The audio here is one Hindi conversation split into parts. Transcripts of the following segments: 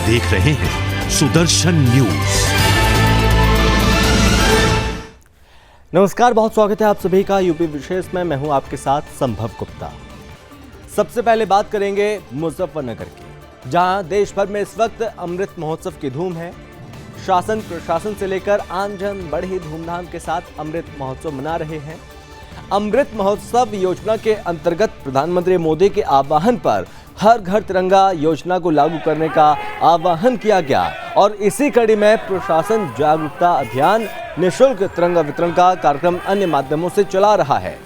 देख रहे हैं सुदर्शन न्यूज। नमस्कार, बहुत स्वागत है आप सभी का यूपी विशेष में। मैं हूं आपके साथ संभव गुप्ता। सबसे पहले बात करेंगे मुजफ्फरनगर की, जहां देश भर में इस वक्त अमृत महोत्सव की धूम है। शासन प्रशासन से लेकर आमजन बड़े ही धूमधाम के साथ अमृत महोत्सव मना रहे हैं। अमृत महोत्सव योजना के अंतर्गत प्रधानमंत्री मोदी के आह्वान पर हर घर तिरंगा योजना को लागू करने का आह्वान किया गया और इसी कड़ी में प्रशासन जागरूकता अभियान, निःशुल्क तिरंगा वितरण का कार्यक्रम अन्य माध्यमों से चला रहा है।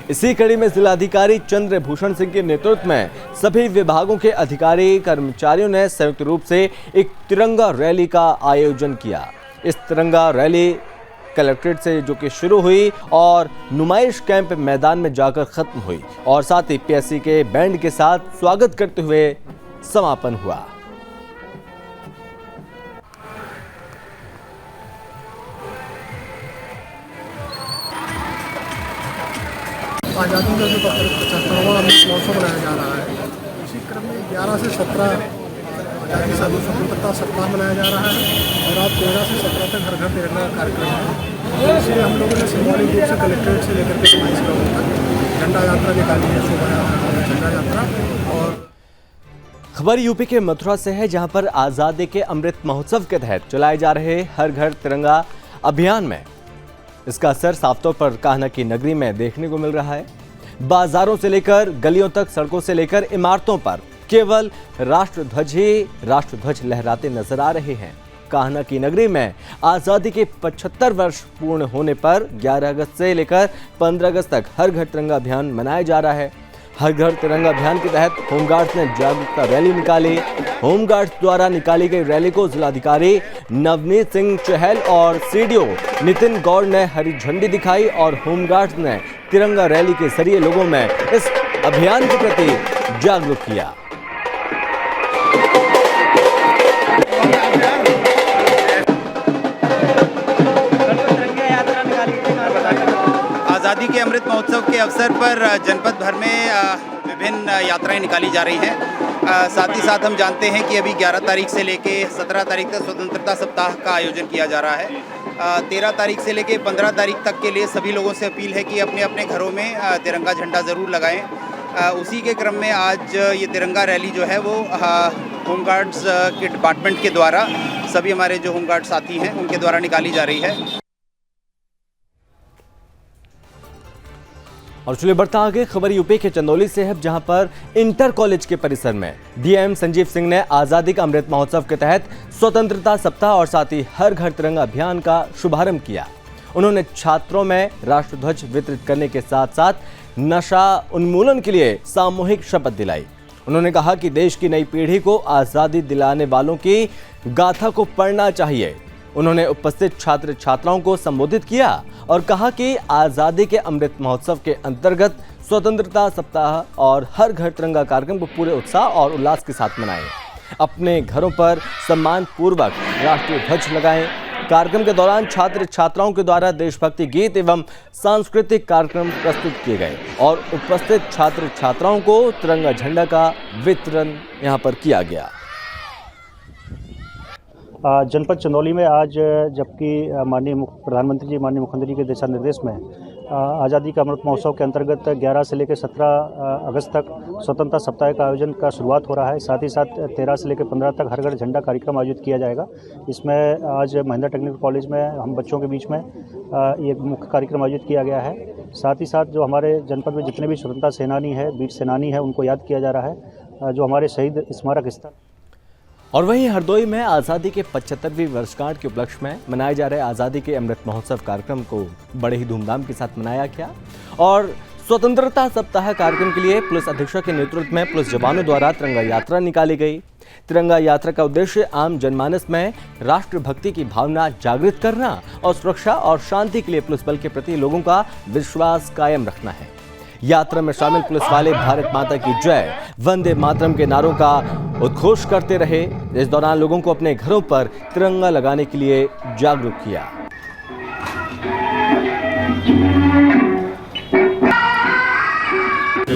इसी कड़ी में जिलाधिकारी चंद्रभूषण सिंह के नेतृत्व में सभी विभागों के अधिकारी कर्मचारियों ने संयुक्त रूप से एक तिरंगा रैली का आयोजन किया। इस तिरंगा रैली कलेक्ट्रेट से जो कि शुरू हुई और नुमाइश कैंप मैदान में जाकर खत्म हुई और साथ ही पीएससी के बैंड के साथ स्वागत करते हुए समापन हुआ। आज़ादी का जो 75वां अमृत महोत्सव मनाया जा रहा है, इसी क्रम में 11 से 17 आज़ादी स्वतंत्रता सप्ताह मनाया जा रहा है और रात 13 से 17 तक हर घर तिरंगा का कार्यक्रम है। इसलिए हम लोगों ने सिंबॉलिक रूप से कलेक्ट्रेट से लेकर के नुमाइश ग्राउंड तक झंडा यात्रा निकाली है, शोभा झंडा यात्रा। और खबर यूपी के मथुरा से है, जहां पर आज़ादी के अमृत महोत्सव के तहत चलाए जा रहे हर घर तिरंगा अभियान में इसका असर साफ तौर पर कान्हा की नगरी में देखने को मिल रहा है। बाजारों से लेकर गलियों तक, सड़कों से लेकर इमारतों पर केवल राष्ट्रध्वज लहराते नजर आ रहे हैं। कान्हा की नगरी में आज़ादी के 75 वर्ष पूर्ण होने पर 11 अगस्त से लेकर 15 अगस्त तक हर घर तिरंगा अभियान मनाया जा रहा है। हर घर तिरंगा अभियान के तहत होमगार्ड्स ने जागरूकता रैली निकाली। होमगार्ड्स द्वारा निकाली गई रैली को जिलाधिकारी नवनीत सिंह चहल और सीडीओ नितिन गौड़ ने हरी झंडी दिखाई और होमगार्ड्स ने तिरंगा रैली के जरिए लोगों में इस अभियान के प्रति जागरूक किया। आज़ादी के अमृत महोत्सव के अवसर पर जनपद भर में विभिन्न यात्राएं निकाली जा रही हैं। साथ ही साथ हम जानते हैं कि अभी 11 तारीख से लेके 17 तारीख तक स्वतंत्रता सप्ताह का आयोजन किया जा रहा है। 13 तारीख से लेके 15 तारीख तक के लिए सभी लोगों से अपील है कि अपने अपने घरों में तिरंगा झंडा ज़रूर लगाएं। उसी के क्रम में आज ये तिरंगा रैली जो है वो होमगार्ड्स के डिपार्टमेंट के द्वारा, सभी हमारे जो होमगार्ड साथी हैं उनके द्वारा निकाली जा रही है। और चलिए बढ़ता आगे, खबर यूपी के चंदौली से है, जहां पर इंटर कॉलेज के परिसर में डीएम संजीव सिंह ने आज़ादी का अमृत महोत्सव के तहत स्वतंत्रता सप्ताह और साथ ही हर घर तिरंगा अभियान का शुभारंभ किया। उन्होंने छात्रों में राष्ट्रध्वज वितरित करने के साथ साथ नशा उन्मूलन के लिए सामूहिक शपथ दिलाई। उन्होंने कहा कि देश की नई पीढ़ी को आज़ादी दिलाने वालों की गाथा को पढ़ना चाहिए। उन्होंने उपस्थित छात्र छात्राओं को संबोधित किया और कहा कि आज़ादी के अमृत महोत्सव के अंतर्गत स्वतंत्रता सप्ताह और हर घर तिरंगा कार्यक्रम को पूरे उत्साह और उल्लास के साथ मनाएं। अपने घरों पर सम्मान पूर्वक राष्ट्रीय ध्वज लगाएं। कार्यक्रम के दौरान छात्र छात्राओं के द्वारा देशभक्ति गीत एवं सांस्कृतिक कार्यक्रम प्रस्तुत किए गए और उपस्थित छात्र छात्राओं को तिरंगा झंडा का वितरण यहां पर किया गया। जनपद चंदौली में आज जबकि माननीय प्रधानमंत्री जी, माननीय मुख्यमंत्री के दिशा निर्देश में आज़ादी का अमृत महोत्सव के अंतर्गत 11 से लेकर 17 अगस्त तक स्वतंत्रता सप्ताह का आयोजन का शुरुआत हो रहा है। साथ ही साथ 13 से लेकर 15 तक हर घर झंडा कार्यक्रम आयोजित किया जाएगा। इसमें आज महिंद्रा टेक्निकल कॉलेज में हम बच्चों के बीच में एक मुख्य कार्यक्रम आयोजित किया गया है। साथ ही साथ जो हमारे जनपद में जितने भी स्वतंत्रता सेनानी है, वीर सेनानी है, उनको याद किया जा रहा है, जो हमारे शहीद स्मारक स्थल। और वहीं हरदोई में आज़ादी के 75वीं वर्षगांठ के उपलक्ष्य में मनाए जा रहे आज़ादी के अमृत महोत्सव कार्यक्रम को बड़े ही धूमधाम के साथ मनाया गया और स्वतंत्रता सप्ताह कार्यक्रम के लिए पुलिस अधीक्षक के नेतृत्व में पुलिस जवानों द्वारा तिरंगा यात्रा निकाली गई। तिरंगा यात्रा का उद्देश्य आम जनमानस में राष्ट्रभक्ति की भावना जागृत करना और सुरक्षा और शांति के लिए पुलिस बल के प्रति लोगों का विश्वास कायम रखना है। यात्रा में शामिल पुलिस वाले भारत माता की जय, वंदे मातरम के नारों का उद्घोष करते रहे। इस दौरान लोगों को अपने घरों पर तिरंगा लगाने के लिए जागरूक किया।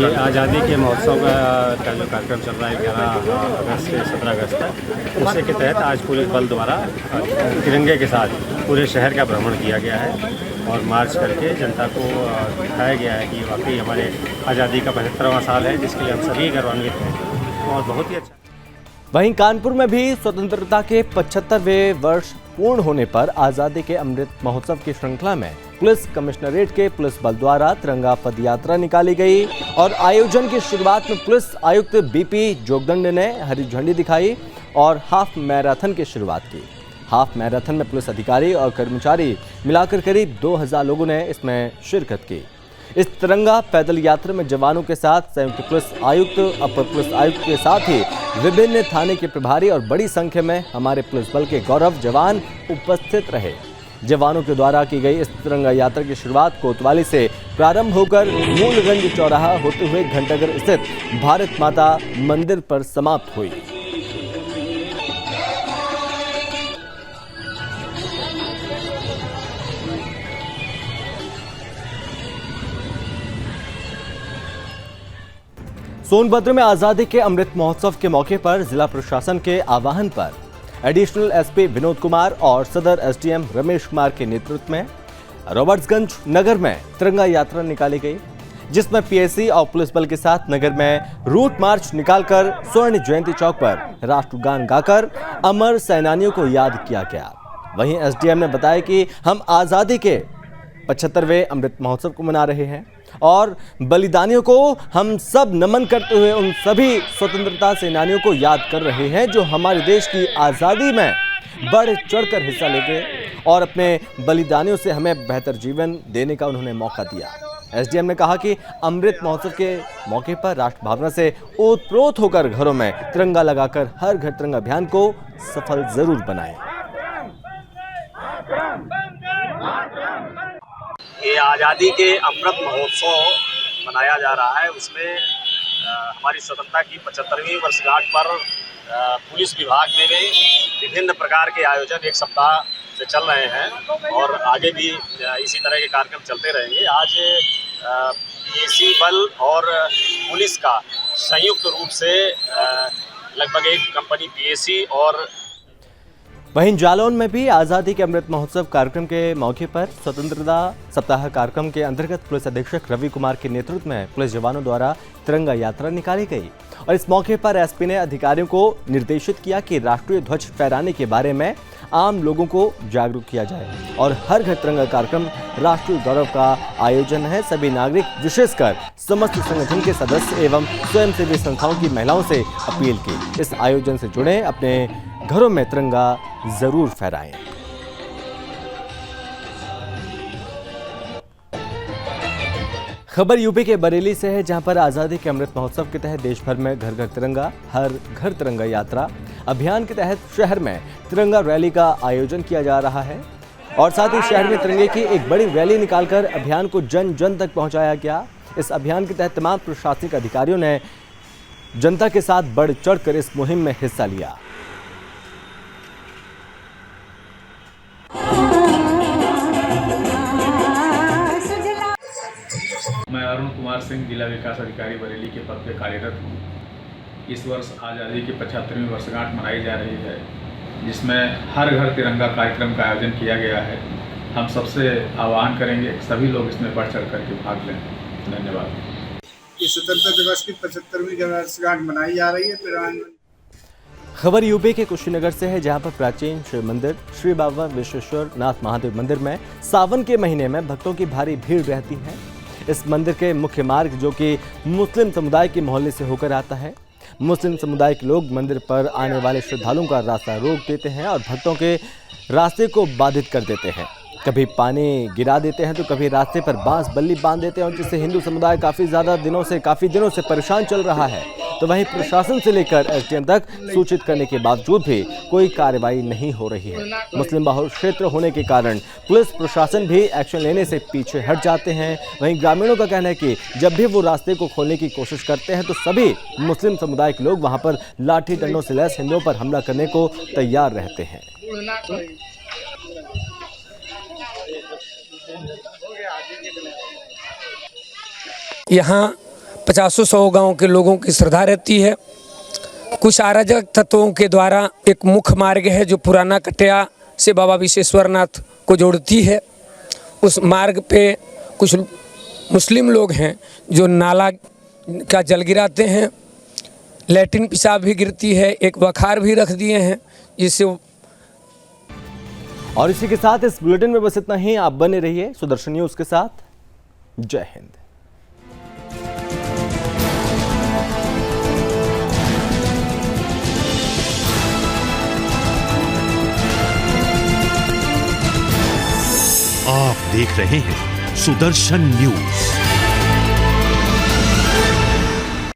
ये आज़ादी के महोत्सव का जो कार्यक्रम चल रहा है 11 अगस्त से 17 अगस्त तक, उसी के तहत आज पुलिस बल द्वारा तिरंगे के साथ पूरे शहर का भ्रमण किया गया है और मार्च करके जनता को दिखाया गया है कि वाकई हमारे आज़ादी का 75वां साल है, जिसके लिए हम सभी गौरवान्वित हैं और बहुत ही अच्छा। वहीं कानपुर में भी स्वतंत्रता के 75वें वर्ष पूर्ण होने पर आज़ादी के अमृत महोत्सव की श्रृंखला में पुलिस कमिश्नरेट के पुलिस बल द्वारा तिरंगा पद यात्रा निकाली गई और आयोजन की शुरुआत में पुलिस आयुक्त बीपी जोगदंड ने हरी झंडी दिखाई और हाफ मैराथन की शुरुआत की। हाफ मैराथन में पुलिस अधिकारी और कर्मचारी मिलाकर करीब 2000 लोगों ने इसमें शिरकत की। इस तिरंगा पैदल यात्रा में जवानों के साथ संयुक्त पुलिस आयुक्त, अपर पुलिस आयुक्त के साथ ही विभिन्न थाने के प्रभारी और बड़ी संख्या में हमारे पुलिस बल के गौरव जवान उपस्थित रहे। जवानों के द्वारा की गई इस तिरंगा यात्रा की शुरुआत कोतवाली से प्रारंभ होकर मूलगंज चौराहा होते हुए घंटाघर स्थित भारत माता मंदिर पर समाप्त हुई। सोनभद्र में आजादी के अमृत महोत्सव के मौके पर जिला प्रशासन के आह्वान पर एडिशनल एसपी विनोद कुमार और सदर एसडीएम रमेश कुमार के नेतृत्व में रॉबर्ट्सगंज नगर में तिरंगा यात्रा निकाली गई, जिसमें पीएसी और पुलिस बल के साथ नगर में रूट मार्च निकालकर स्वर्ण जयंती चौक पर राष्ट्रगान गाकर अमर सेनानियों को याद किया गया। वहीं एसडीएम ने बताया कि हम आजादी के 75वें अमृत महोत्सव को मना रहे हैं और बलिदानियों को हम सब नमन करते हुए उन सभी स्वतंत्रता सेनानियों को याद कर रहे हैं जो हमारे देश की आज़ादी में बढ़ चढ़कर हिस्सा लेके और अपने बलिदानियों से हमें बेहतर जीवन देने का उन्होंने मौका दिया। एसडीएम ने कहा कि अमृत महोत्सव के मौके पर राष्ट्र भावना से ओतप्रोत होकर घरों में तिरंगा लगाकर हर घर तिरंगा अभियान को सफल जरूर बनाएं। ये आज़ादी के अमृत महोत्सव मनाया जा रहा है, उसमें हमारी स्वतंत्रता की 75वीं वर्षगांठ पर पुलिस विभाग में भी विभिन्न प्रकार के आयोजन एक सप्ताह से चल रहे हैं और आगे भी इसी तरह के कार्यक्रम चलते रहेंगे। आज पीएसी बल और पुलिस का संयुक्त रूप से लगभग एक कंपनी पीएसी और वहीं जालौन में भी आज़ादी के अमृत महोत्सव कार्यक्रम के मौके पर स्वतंत्रता सप्ताह कार्यक्रम के अंतर्गत पुलिस अधीक्षक रवि कुमार के नेतृत्व में पुलिस जवानों द्वारा तिरंगा यात्रा निकाली गई और इस मौके पर एसपी ने अधिकारियों को निर्देशित किया कि राष्ट्रीय ध्वज फहराने के बारे में आम लोगों को जागरूक किया जाए और हर घर तिरंगा कार्यक्रम राष्ट्रीय गौरव का आयोजन है। सभी नागरिक विशेषकर समस्त संगठन के सदस्य एवं स्वयंसेवी संस्थाओं की महिलाओं से अपील की इस आयोजन से जुड़े, अपने घरों में तिरंगा जरूर फहराएं। खबर यूपी के बरेली से है, जहां पर आज़ादी के अमृत महोत्सव के तहत देश भर में घर घर तिरंगा, हर घर तिरंगा यात्रा अभियान के तहत शहर में तिरंगा रैली का आयोजन किया जा रहा है और साथ ही शहर में तिरंगे की एक बड़ी रैली निकालकर अभियान को जन जन तक पहुंचाया गया। इस अभियान के तहत तमाम प्रशासनिक अधिकारियों ने जनता के साथ बढ़ चढ़कर इस मुहिम में हिस्सा लिया। मैं अरुण कुमार सिंह, जिला विकास अधिकारी बरेली के पद पर कार्यरत हूँ। इस वर्ष आज़ादी की 75वीं वर्षगांठ मनाई जा रही है, जिसमें हर घर तिरंगा कार्यक्रम का आयोजन किया गया है। हम सबसे आह्वान करेंगे सभी लोग इसमें बढ़ चढ़ करके भाग लें। धन्यवाद। इस स्वतंत्रता दिवस की 75वीं वर्षगांठ मनाई जा रही है। खबर यूपी के कुशीनगर से है, जहां पर प्राचीन शिव मंदिर श्री बाबा विश्वेश्वर नाथ महादेव मंदिर में सावन के महीने में भक्तों की भारी भीड़ रहती है। इस मंदिर के मुख्य मार्ग जो कि मुस्लिम समुदाय के मोहल्ले से होकर आता है, मुस्लिम समुदाय के लोग मंदिर पर आने वाले श्रद्धालुओं का रास्ता रोक देते हैं और भक्तों के रास्ते को बाधित कर देते हैं। कभी पानी गिरा देते हैं तो कभी रास्ते पर बांस बल्ली बांध देते हैं और जिससे हिंदू समुदाय काफ़ी दिनों से परेशान चल रहा है। तो वहीं प्रशासन से लेकर एसडीएम तक सूचित करने के बावजूद भी कोई कार्रवाई नहीं हो रही है। मुस्लिम बहुल क्षेत्र होने के कारण पुलिस प्रशासन भी एक्शन लेने से पीछे हट जाते हैं। वहीं ग्रामीणों का कहना है कि जब भी वो रास्ते को खोलने की कोशिश करते हैं तो सभी मुस्लिम समुदाय के लोग वहां पर लाठी डंडों से लैस हिंदुओं पर हमला करने को तैयार रहते हैं। यहाँ 50-100 गांव के लोगों की श्रद्धा रहती है। कुछ अराजक तत्वों के द्वारा एक मुख्य मार्ग है जो पुराना कटिया से बाबा विश्वेश्वरनाथ को जोड़ती है। उस मार्ग पे कुछ मुस्लिम लोग हैं जो नाला का जल गिराते हैं, लैट्रिन पेशाब भी गिरती है, एक बखार भी रख दिए हैं जिससे। और इसी के साथ इस बुलेटिन में बस इतना ही। आप बने रहिए सुदर्शन न्यूज के साथ। जय हिंद। आप देख रहे हैं सुदर्शन न्यूज।